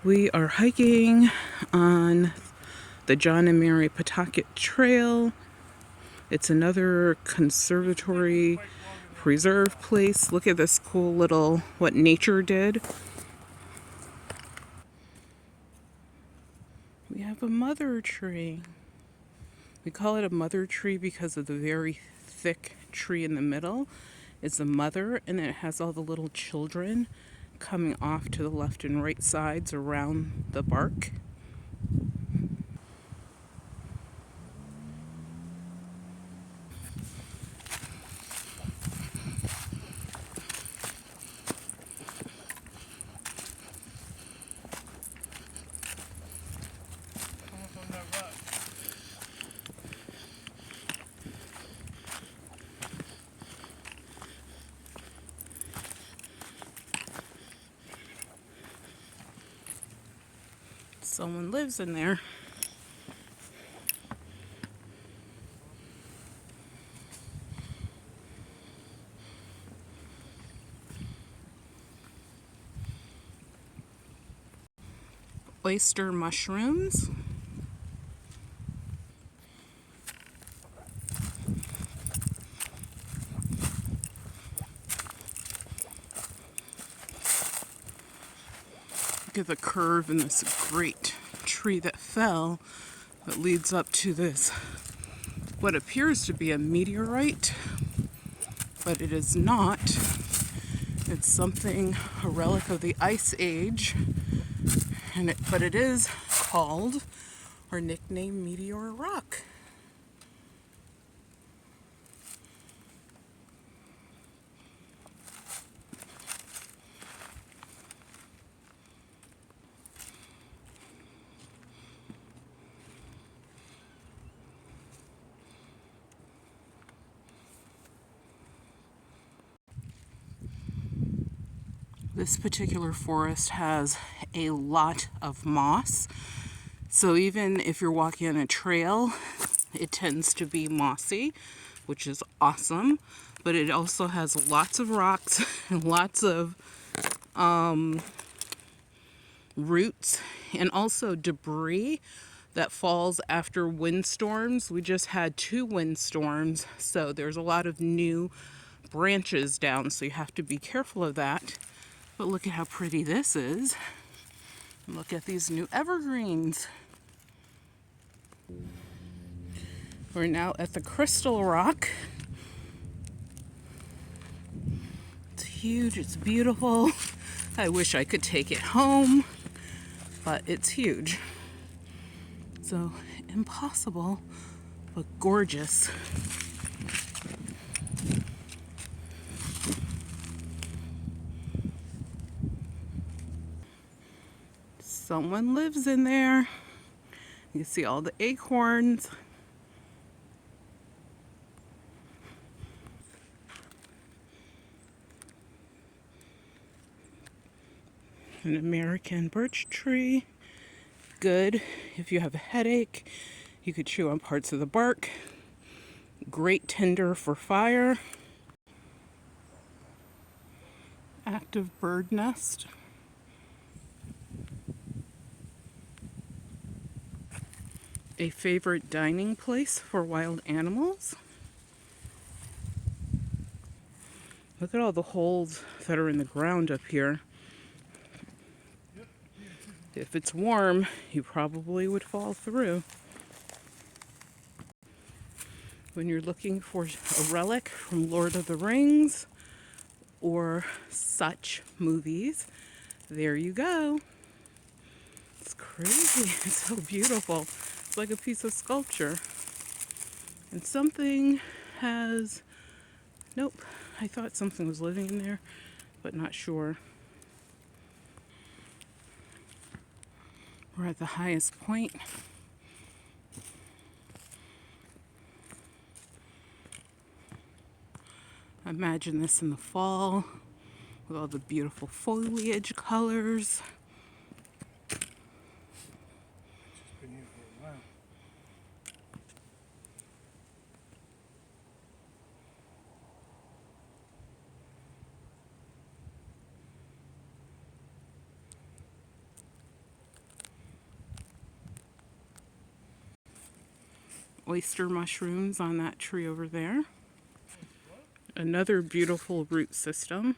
We are hiking on the John and Mary Pawtucket Trail. It's another conservatory preserve place. Look at this cool little, what nature did. We have a mother tree. We call it a mother tree because of the very thick tree in the middle. It's a mother, and it has all the little children coming off to the left and right sides around the bark. Someone lives in there. Oyster mushrooms. Look at the curve in this great tree that fell that leads up to this, what appears to be a meteorite, but it is not. It's something, a relic of the Ice Age, but it is called or nicknamed Meteor Rock. This particular forest has a lot of moss. So even if you're walking on a trail, it tends to be mossy, which is awesome. But it also has lots of rocks and lots of roots and also debris that falls after windstorms. We just had 2 windstorms, so there's a lot of new branches down, so you have to be careful of that. But look at how pretty this is. Look at these new evergreens. We're now at the Crystal Rock. It's huge, it's beautiful. I wish I could take it home, but it's huge. So impossible, but gorgeous. Someone lives in there. You can see all the acorns. An American birch tree. Good if you have a headache. You could chew on parts of the bark. Great tinder for fire. Active bird nest. A favorite dining place for wild animals. Look at all the holes that are in the ground up here. If it's warm, you probably would fall through. When you're looking for a relic from Lord of the Rings or such movies, there you go. It's crazy. It's so beautiful. It's like a piece of sculpture. And something has... Nope. I thought something was living in there, but not sure. We're at the highest point. Imagine this in the fall with all the beautiful foliage colors. oyster mushrooms on that tree over there. Another beautiful root system.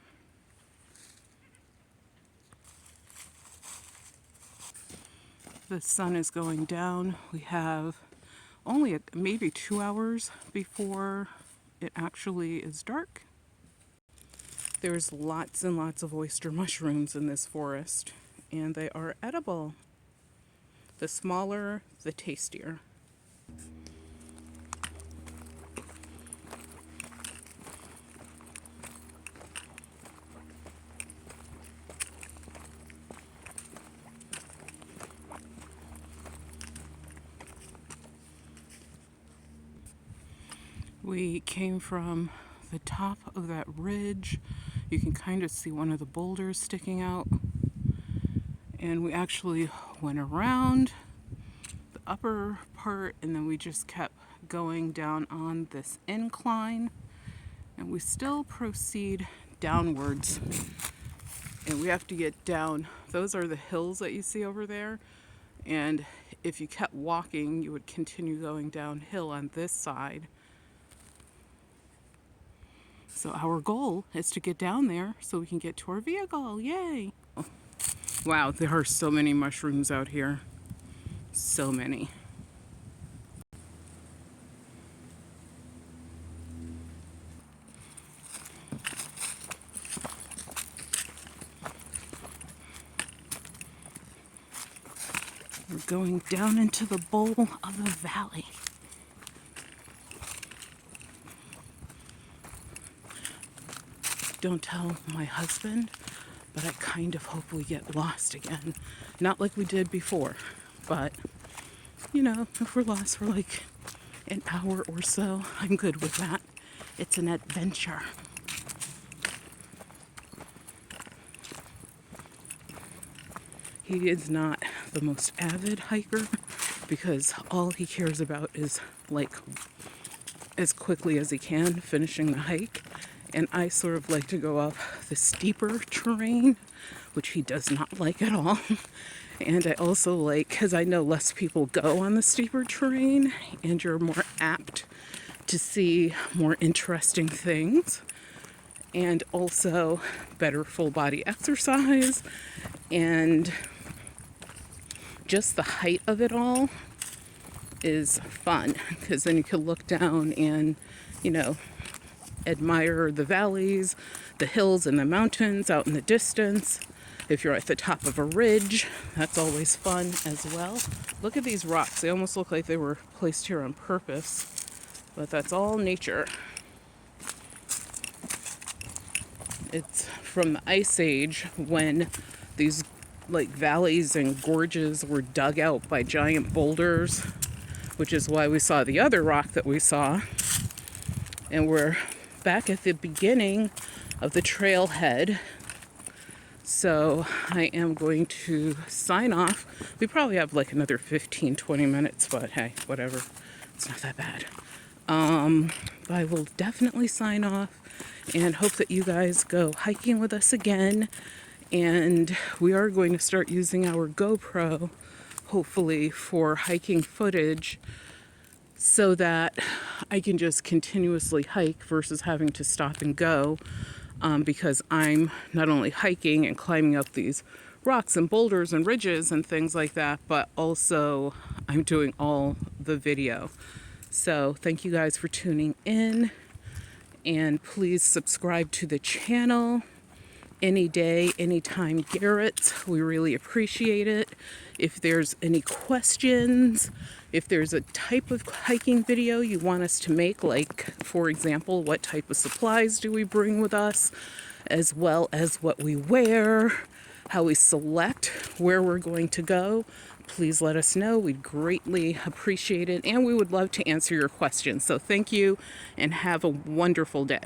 The sun is going down. We have only maybe 2 hours before it actually is dark. There's lots and lots of oyster mushrooms in this forest, and they are edible. The smaller, the tastier. We came from the top of that ridge. You can kind of see one of the boulders sticking out. And we actually went around the upper part, and then we just kept going down on this incline. And we still proceed downwards. And we have to get down. Those are the hills that you see over there. And if you kept walking, you would continue going downhill on this side. So our goal is to get down there so we can get to our vehicle. Yay! Oh. Wow, there are so many mushrooms out here. So many. We're going down into the bowl of the valley. Don't tell my husband, but I kind of hope we get lost again. Not like we did before, but you know, if we're lost for like an hour or so, I'm good with that. It's an adventure. He is not the most avid hiker because all he cares about is like as quickly as he can finishing the hike. And I sort of like to go up the steeper terrain, which he does not like at all. And I also like, because I know less people go on the steeper terrain, and you're more apt to see more interesting things. And also better full body exercise. And just the height of it all is fun, because then you can look down and, you know, admire the valleys, the hills and the mountains out in the distance. If you're at the top of a ridge, that's always fun as well. Look at these rocks. They almost look like they were placed here on purpose, but that's all nature. It's from the Ice Age when these like valleys and gorges were dug out by giant boulders, which is why we saw the other rock that we saw. And we're back at the beginning of the trailhead. So I am going to sign off. We probably have like another 15-20 minutes, but hey, whatever. It's not that bad. I will definitely sign off and hope that you guys go hiking with us again. And we are going to start using our GoPro, hopefully, for hiking footage, so that I can just continuously hike versus having to stop and go, because I'm not only hiking and climbing up these rocks and boulders and ridges and things like that, but also I'm doing all the video. So thank you guys for tuning in, and please subscribe to the channel. Any day, anytime, Garrett. We really appreciate it. If there's any questions, if there's a type of hiking video you want us to make, like, for example, what type of supplies do we bring with us, as well as what we wear, how we select where we're going to go, please let us know. We'd greatly appreciate it, and we would love to answer your questions. So thank you, and have a wonderful day.